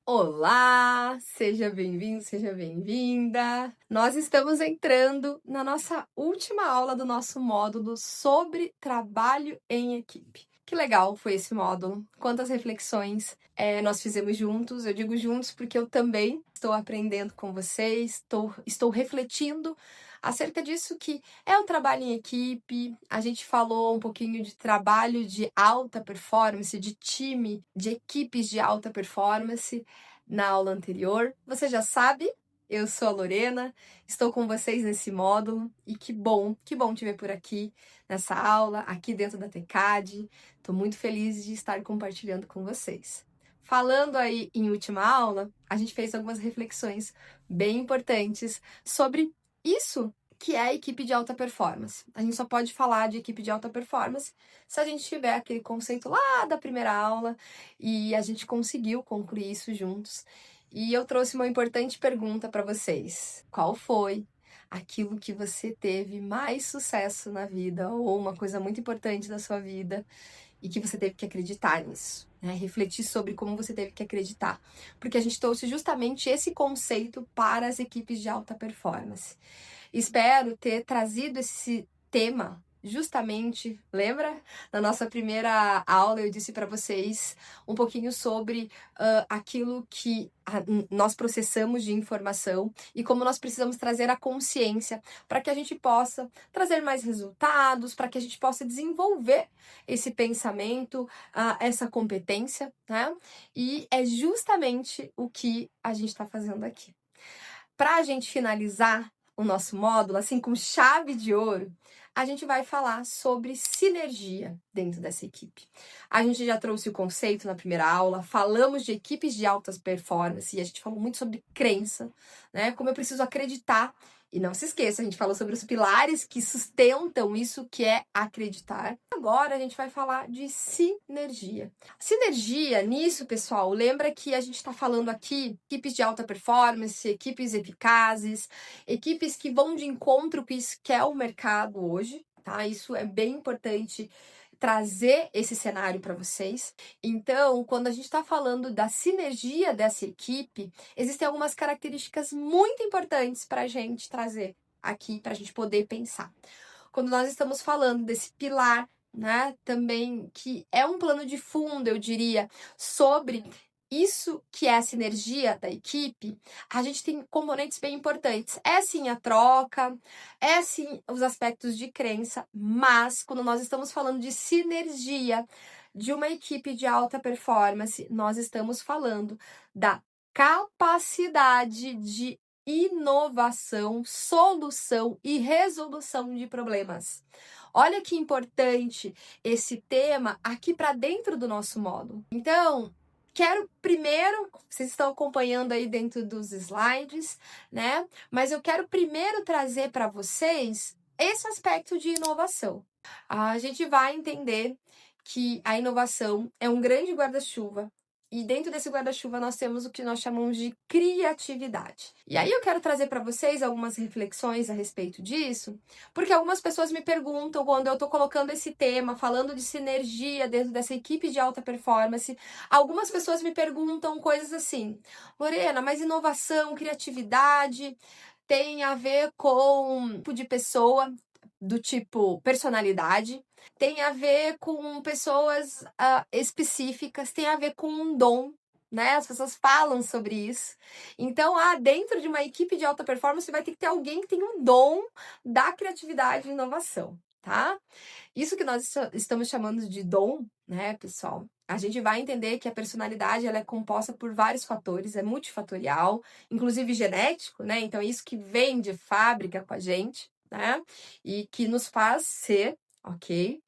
Olá, seja bem-vindo, seja bem-vinda. Nós estamos entrando na nossa última aula do nosso módulo sobre trabalho em equipe. Que legal foi esse módulo, quantas reflexões nós fizemos juntos. Eu digo juntos porque eu também estou aprendendo com vocês, estou refletindo acerca disso que é o trabalho em equipe. A gente falou um pouquinho de trabalho de alta performance, de time, de equipes de alta performance na aula anterior. Você já sabe, eu sou a Lorena, estou com vocês nesse módulo e que bom te ver por aqui nessa aula, aqui dentro da TECAD. Estou muito feliz de estar compartilhando com vocês. Falando aí em última aula, a gente fez algumas reflexões bem importantes sobre isso que é a equipe de alta performance. A gente só pode falar de equipe de alta performance se a gente tiver aquele conceito lá da primeira aula e a gente conseguiu concluir isso juntos. E eu trouxe uma importante pergunta para vocês. Qual foi aquilo que você teve mais sucesso na vida ou uma coisa muito importante da sua vida e que você teve que acreditar nisso, né? Refletir sobre como você teve que acreditar, porque a gente trouxe justamente esse conceito para as equipes de alta performance. Espero ter trazido esse tema justamente, lembra? Na nossa primeira aula eu disse para vocês um pouquinho sobre aquilo que nós processamos de informação e como nós precisamos trazer a consciência para que a gente possa trazer mais resultados, para que a gente possa desenvolver esse pensamento, essa competência, né? E é justamente o que a gente está fazendo aqui. Para a gente finalizar o nosso módulo, assim, com chave de ouro, a gente vai falar sobre sinergia dentro dessa equipe. A gente já trouxe o conceito na primeira aula, falamos de equipes de altas performance e a gente falou muito sobre crença, né? Como eu preciso acreditar. E não se esqueça, a gente falou sobre os pilares que sustentam isso, que é acreditar. Agora a gente vai falar de sinergia. Sinergia, nisso, pessoal, lembra que a gente está falando aqui equipes de alta performance, equipes eficazes, equipes que vão de encontro com isso que é o mercado hoje, tá? Isso é bem importante trazer esse cenário para vocês. Então, quando a gente está falando da sinergia dessa equipe, existem algumas características muito importantes para a gente trazer aqui, para a gente poder pensar. Quando nós estamos falando desse pilar, né, também que é um plano de fundo, eu diria, sobre isso que é a sinergia da equipe, a gente tem componentes bem importantes. É sim a troca, é sim os aspectos de crença, mas quando nós estamos falando de sinergia de uma equipe de alta performance, nós estamos falando da capacidade de inovação, solução e resolução de problemas. Olha que importante esse tema aqui para dentro do nosso módulo. Então, quero primeiro, vocês estão acompanhando aí dentro dos slides, né? Mas eu quero primeiro trazer para vocês esse aspecto de inovação. A gente vai entender que a inovação é um grande guarda-chuva e dentro desse guarda-chuva nós temos o que nós chamamos de criatividade. E aí eu quero trazer para vocês algumas reflexões a respeito disso, porque algumas pessoas me perguntam quando eu estou colocando esse tema, falando de sinergia dentro dessa equipe de alta performance, algumas pessoas me perguntam coisas assim: Lorena, mas inovação, criatividade tem a ver com um tipo de pessoa, do tipo personalidade, tem a ver com pessoas específicas, tem a ver com um dom, né? As pessoas falam sobre isso. Então, dentro de uma equipe de alta performance, vai ter que ter alguém que tem um dom da criatividade e inovação, tá? Isso que nós estamos chamando de dom, né, pessoal? A gente vai entender que a personalidade ela é composta por vários fatores, é multifatorial, inclusive genético, né? Então, isso que vem de fábrica com a gente, né? E que nos faz ser, ok?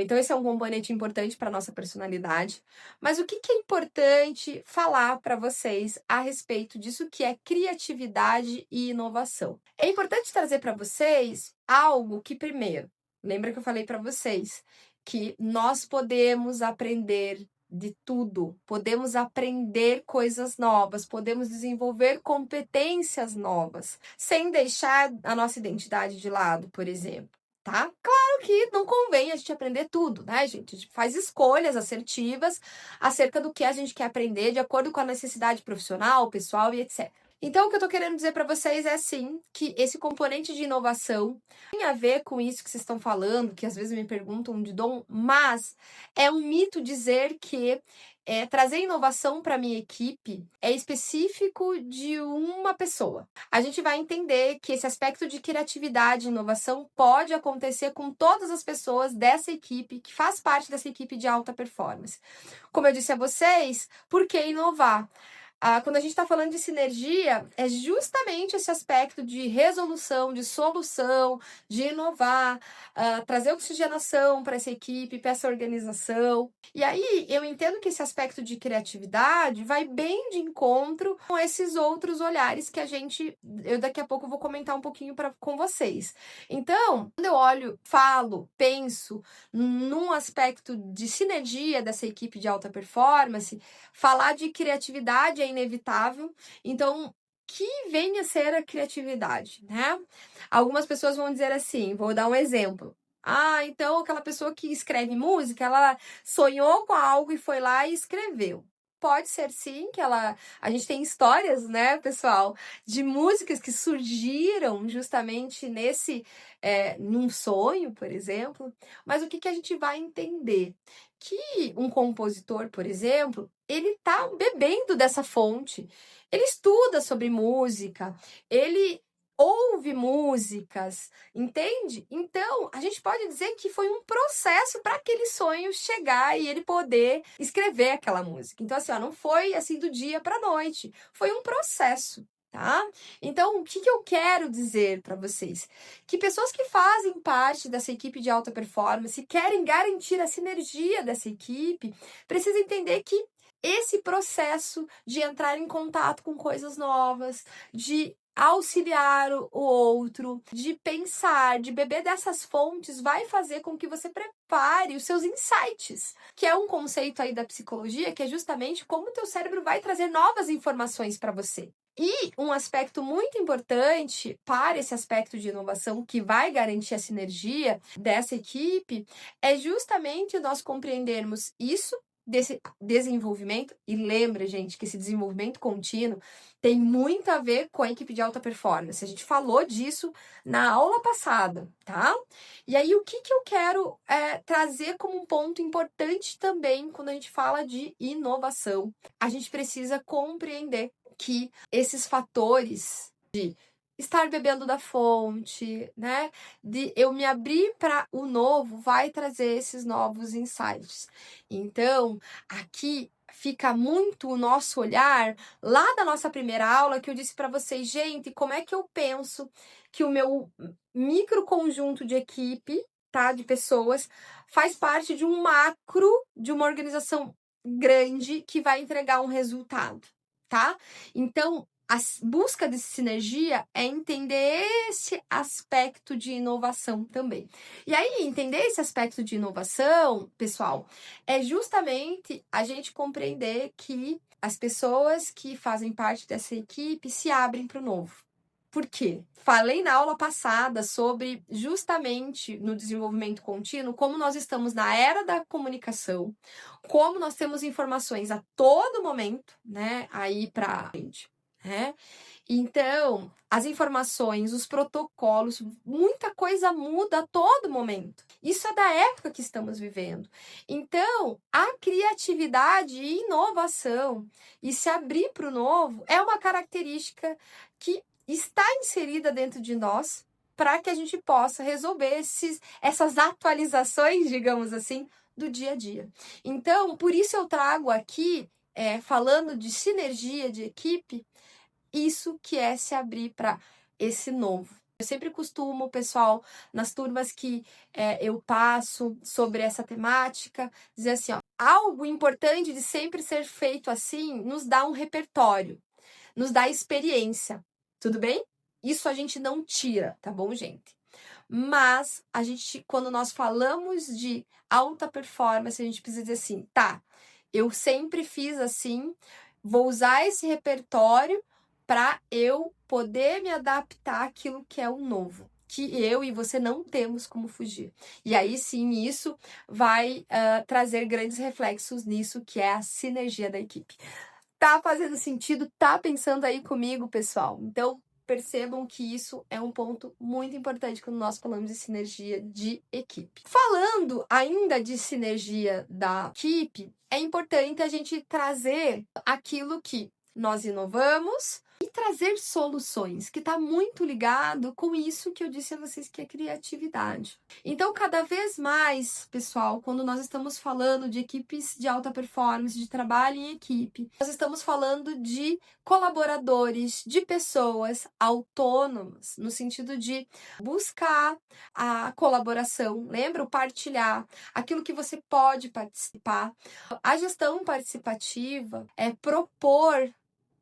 Então, esse é um componente importante para a nossa personalidade. Mas o que é importante falar para vocês a respeito disso que é criatividade e inovação? É importante trazer para vocês algo que, primeiro, lembra que eu falei para vocês que nós podemos aprender de tudo, podemos aprender coisas novas, podemos desenvolver competências novas, sem deixar a nossa identidade de lado, por exemplo. tá? Claro que não convém a gente aprender tudo, né, gente? A gente faz escolhas assertivas acerca do que a gente quer aprender de acordo com a necessidade profissional, pessoal e etc. Então, o que eu tô querendo dizer para vocês é assim, que esse componente de inovação tem a ver com isso que vocês estão falando, que às vezes me perguntam de dom, mas é um mito dizer que trazer inovação para minha equipe é específico de uma pessoa. A gente vai entender que esse aspecto de criatividade e inovação pode acontecer com todas as pessoas dessa equipe, que faz parte dessa equipe de alta performance. Como eu disse a vocês, por que inovar? Quando a gente está falando de sinergia, é justamente esse aspecto de resolução, de solução, de inovar, trazer oxigenação para essa equipe, para essa organização. E aí eu entendo que esse aspecto de criatividade vai bem de encontro com esses outros olhares que eu daqui a pouco vou comentar um pouquinho com vocês. Então, quando eu olho, falo, penso num aspecto de sinergia dessa equipe de alta performance, falar de criatividade é inevitável, então que venha a ser a criatividade, né? Algumas pessoas vão dizer assim, vou dar um exemplo. Então aquela pessoa que escreve música, ela sonhou com algo e foi lá e escreveu. Pode ser sim que a gente tem histórias, né, pessoal, de músicas que surgiram justamente num sonho, por exemplo. Mas o que a gente vai entender? Que um compositor, por exemplo, ele tá bebendo dessa fonte. Ele estuda sobre música, ele ouve músicas, entende? Então, a gente pode dizer que foi um processo para aquele sonho chegar e ele poder escrever aquela música. Então, assim, não foi assim do dia para a noite, foi um processo. Tá? Então, o que eu quero dizer para vocês? Que pessoas que fazem parte dessa equipe de alta performance e querem garantir a sinergia dessa equipe, precisam entender que esse processo de entrar em contato com coisas novas, de auxiliar o outro, de pensar, de beber dessas fontes, vai fazer com que você prepare os seus insights, que é um conceito aí da psicologia, que é justamente como o teu cérebro vai trazer novas informações para você. E um aspecto muito importante para esse aspecto de inovação que vai garantir a sinergia dessa equipe é justamente nós compreendermos isso desse desenvolvimento. E lembra, gente, que esse desenvolvimento contínuo tem muito a ver com a equipe de alta performance. A gente falou disso na aula passada, tá? E aí, o que eu quero trazer como um ponto importante também quando a gente fala de inovação? A gente precisa compreender que esses fatores de estar bebendo da fonte, né? De eu me abrir para o novo, vai trazer esses novos insights. Então, aqui fica muito o nosso olhar lá da nossa primeira aula que eu disse para vocês, gente, como é que eu penso que o meu micro conjunto de equipe, tá, de pessoas, faz parte de um macro, de uma organização grande que vai entregar um resultado, tá? Então, a busca de sinergia é entender esse aspecto de inovação também. E aí, entender esse aspecto de inovação, pessoal, é justamente a gente compreender que as pessoas que fazem parte dessa equipe se abrem para o novo. Por quê? Falei na aula passada sobre justamente no desenvolvimento contínuo, como nós estamos na era da comunicação, como nós temos informações a todo momento, né, aí para gente, né? Então, as informações, os protocolos, muita coisa muda a todo momento. Isso é da época que estamos vivendo. Então, a criatividade e inovação e se abrir para o novo é uma característica que está inserida dentro de nós para que a gente possa resolver essas atualizações, digamos assim, do dia a dia. Então, por isso eu trago aqui, falando de sinergia de equipe, isso que é se abrir para esse novo. Eu sempre costumo, pessoal, nas turmas que eu passo sobre essa temática, dizer assim, ó, algo importante de sempre ser feito assim nos dá um repertório, nos dá experiência, tudo bem? Isso a gente não tira, tá bom, gente? Mas a gente, quando nós falamos de alta performance, a gente precisa dizer assim, tá, eu sempre fiz assim, vou usar esse repertório para eu poder me adaptar àquilo que é o novo, que eu e você não temos como fugir. E aí sim, isso vai trazer grandes reflexos nisso, que é a sinergia da equipe. Tá fazendo sentido? Tá pensando aí comigo, pessoal? Então, percebam que isso é um ponto muito importante quando nós falamos de sinergia de equipe. Falando ainda de sinergia da equipe, é importante a gente trazer aquilo que nós inovamos e trazer soluções, que está muito ligado com isso que eu disse a vocês, que é criatividade. Então, cada vez mais, pessoal, quando nós estamos falando de equipes de alta performance, de trabalho em equipe, nós estamos falando de colaboradores, de pessoas autônomas, no sentido de buscar a colaboração, lembra? O partilhar, aquilo que você pode participar. A gestão participativa é propor,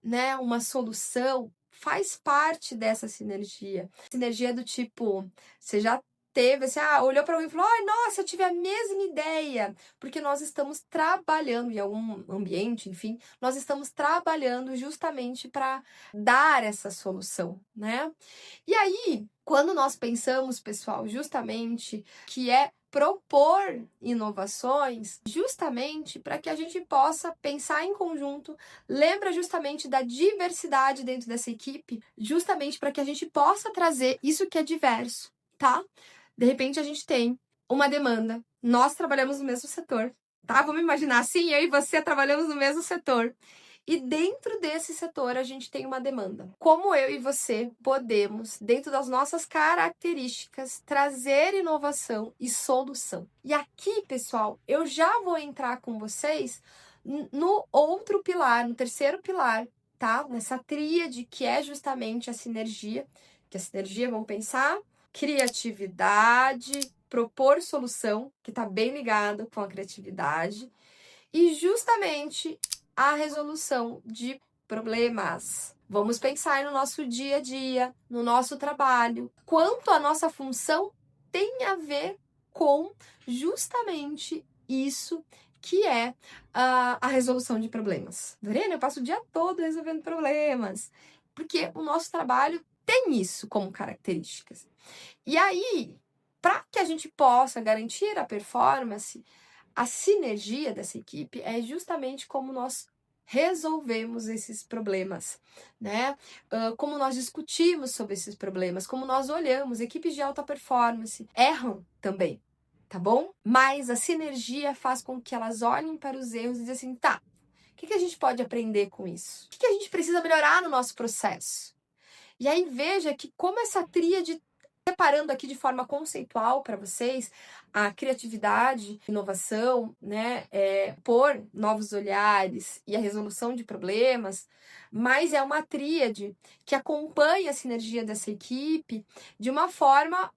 né, uma solução, faz parte dessa sinergia. Sinergia do tipo, você já teve assim, olhou para mim e falou: "Ai, nossa, eu tive a mesma ideia", porque nós estamos trabalhando em algum ambiente, enfim, nós estamos trabalhando justamente para dar essa solução, né? E aí, quando nós pensamos, pessoal, justamente que é propor inovações, justamente para que a gente possa pensar em conjunto, lembra justamente da diversidade dentro dessa equipe, justamente para que a gente possa trazer isso que é diverso, tá? De repente a gente tem uma demanda, nós trabalhamos no mesmo setor, tá? Vamos imaginar assim, eu e você trabalhamos no mesmo setor. E dentro desse setor a gente tem uma demanda. Como eu e você podemos, dentro das nossas características, trazer inovação e solução? E aqui, pessoal, eu já vou entrar com vocês no outro pilar, no terceiro pilar, tá? Nessa tríade que é justamente a sinergia. Que a sinergia, vamos pensar, criatividade, propor solução, que está bem ligado com a criatividade, e justamente a resolução de problemas. Vamos pensar no nosso dia a dia, no nosso trabalho, quanto a nossa função tem a ver com justamente isso que é a resolução de problemas. Lorena, eu passo o dia todo resolvendo problemas, porque o nosso trabalho tem isso como características. E aí, para que a gente possa garantir a performance, a sinergia dessa equipe é justamente como nós resolvemos esses problemas, né? Como nós discutimos sobre esses problemas, como nós olhamos. Equipes de alta performance erram também, tá bom? Mas a sinergia faz com que elas olhem para os erros e dizem assim, tá, o que a gente pode aprender com isso? O que a gente precisa melhorar no nosso processo? E aí veja que como essa tríade, separando aqui de forma conceitual para vocês, a criatividade, inovação, né, por novos olhares e a resolução de problemas, mas é uma tríade que acompanha a sinergia dessa equipe de uma forma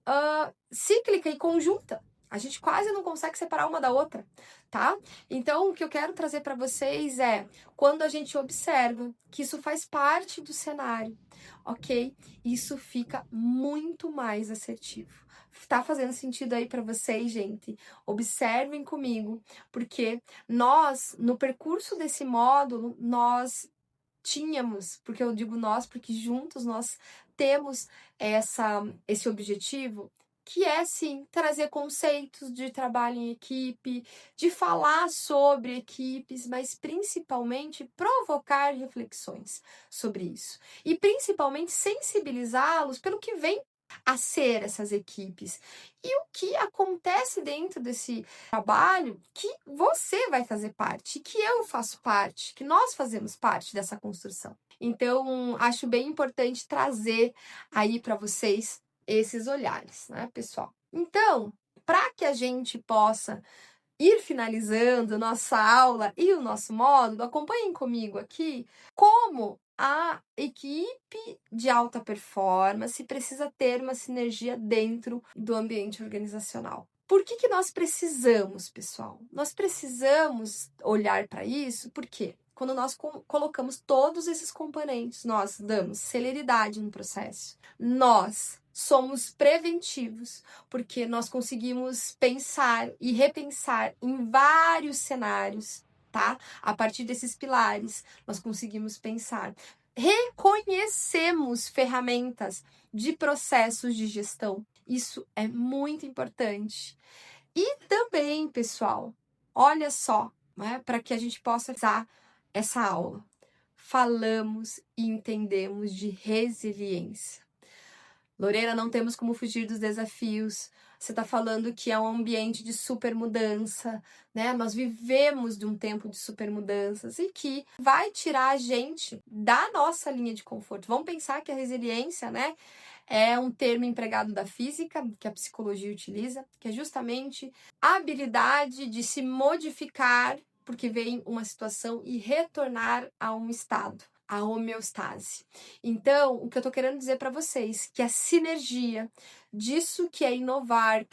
cíclica e conjunta. A gente quase não consegue separar uma da outra, tá? Então, o que eu quero trazer para vocês é, quando a gente observa que isso faz parte do cenário, ok? Isso fica muito mais assertivo. Tá fazendo sentido aí para vocês, gente? Observem comigo, porque nós, no percurso desse módulo, nós tínhamos, porque eu digo nós, porque juntos nós temos esse objetivo, que é sim trazer conceitos de trabalho em equipe, de falar sobre equipes, mas principalmente provocar reflexões sobre isso. E principalmente sensibilizá-los pelo que vem a ser essas equipes e o que acontece dentro desse trabalho que você vai fazer parte, que eu faço parte, que nós fazemos parte dessa construção. Então, acho bem importante trazer aí para vocês esses olhares, né, pessoal? Então, para que a gente possa ir finalizando nossa aula e o nosso módulo, acompanhem comigo aqui como a equipe de alta performance precisa ter uma sinergia dentro do ambiente organizacional. Por que nós precisamos, pessoal? Nós precisamos olhar para isso porque quando nós colocamos todos esses componentes, nós damos celeridade no processo, nós somos preventivos, porque nós conseguimos pensar e repensar em vários cenários, tá? A partir desses pilares, nós conseguimos pensar. reconhecemos ferramentas de processos de gestão. Isso é muito importante. E também, pessoal, olha só, né, para que a gente possa usar essa aula. Falamos e entendemos de resiliência. Lorena, não temos como fugir dos desafios. Você está falando que é um ambiente de super mudança, né? Nós vivemos de um tempo de super mudanças e que vai tirar a gente da nossa linha de conforto. Vamos pensar que a resiliência, né, é um termo empregado da física, que a psicologia utiliza, que é justamente a habilidade de se modificar porque vem uma situação e retornar a um estado, a homeostase. Então, o que eu tô querendo dizer para vocês, que a sinergia disso que é inovar,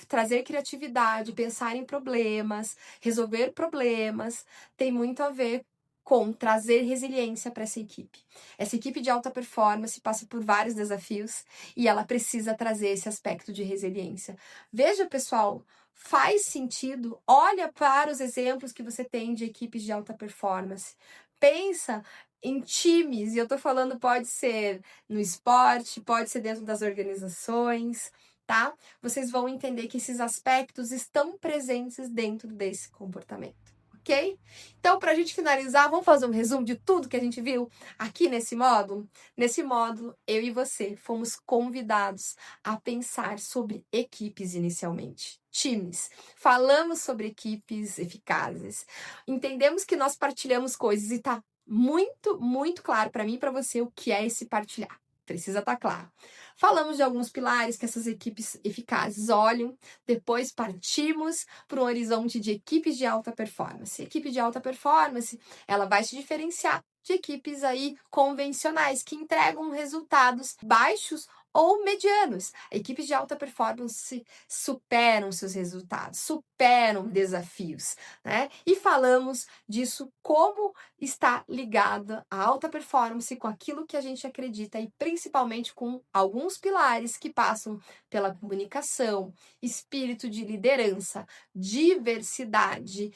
trazer criatividade, pensar em problemas, resolver problemas, tem muito a ver com trazer resiliência para essa equipe. Essa equipe de alta performance passa por vários desafios e ela precisa trazer esse aspecto de resiliência. Veja, pessoal, faz sentido? Olha para os exemplos que você tem de equipes de alta performance. Pensa em times, e eu tô falando pode ser no esporte, pode ser dentro das organizações, tá? Vocês vão entender que esses aspectos estão presentes dentro desse comportamento, ok? Então, para a gente finalizar, vamos fazer um resumo de tudo que a gente viu aqui nesse módulo? Nesse módulo, eu e você fomos convidados a pensar sobre equipes inicialmente. Times. Falamos sobre equipes eficazes. Entendemos que nós partilhamos coisas e tá muito, muito claro para mim e para você o que é esse partilhar. Precisa estar claro. Falamos de alguns pilares que essas equipes eficazes olham, depois partimos para um horizonte de equipes de alta performance. Equipe de alta performance, ela vai se diferenciar de equipes aí convencionais que entregam resultados baixos ou medianos. Equipes de alta performance superam seus resultados, superam desafios, né? E falamos disso como está ligada a alta performance com aquilo que a gente acredita e principalmente com alguns pilares que passam pela comunicação, espírito de liderança, diversidade,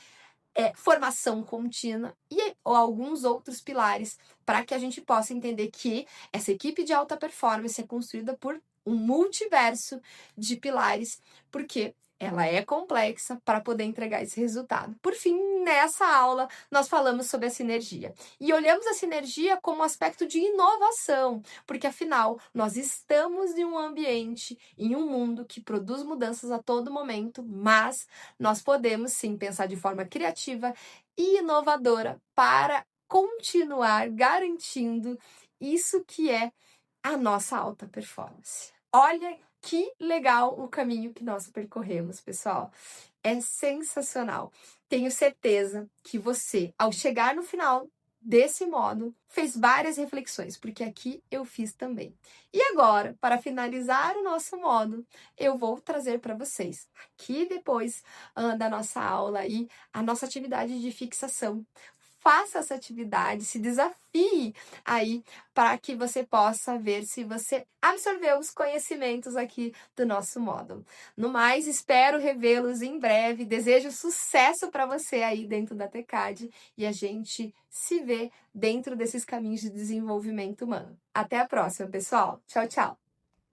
formação contínua e ou alguns outros pilares para que a gente possa entender que essa equipe de alta performance é construída por um multiverso de pilares, porque ela é complexa para poder entregar esse resultado. Por fim, nessa aula, nós falamos sobre a sinergia. E olhamos a sinergia como aspecto de inovação, porque afinal, nós estamos em um ambiente, em um mundo que produz mudanças a todo momento, mas nós podemos sim pensar de forma criativa e inovadora para continuar garantindo isso que é a nossa alta performance. Olha que legal o caminho que nós percorremos, pessoal. É sensacional. Tenho certeza que você, ao chegar no final desse módulo, fez várias reflexões, porque aqui eu fiz também. E agora, para finalizar o nosso módulo, eu vou trazer para vocês, aqui depois da nossa aula aí, a nossa atividade de fixação. Faça essa atividade, se desafie aí para que você possa ver se você absorveu os conhecimentos aqui do nosso módulo. No mais, espero revê-los em breve. Desejo sucesso para você aí dentro da TECAD e a gente se vê dentro desses caminhos de desenvolvimento humano. Até a próxima, pessoal. Tchau, tchau.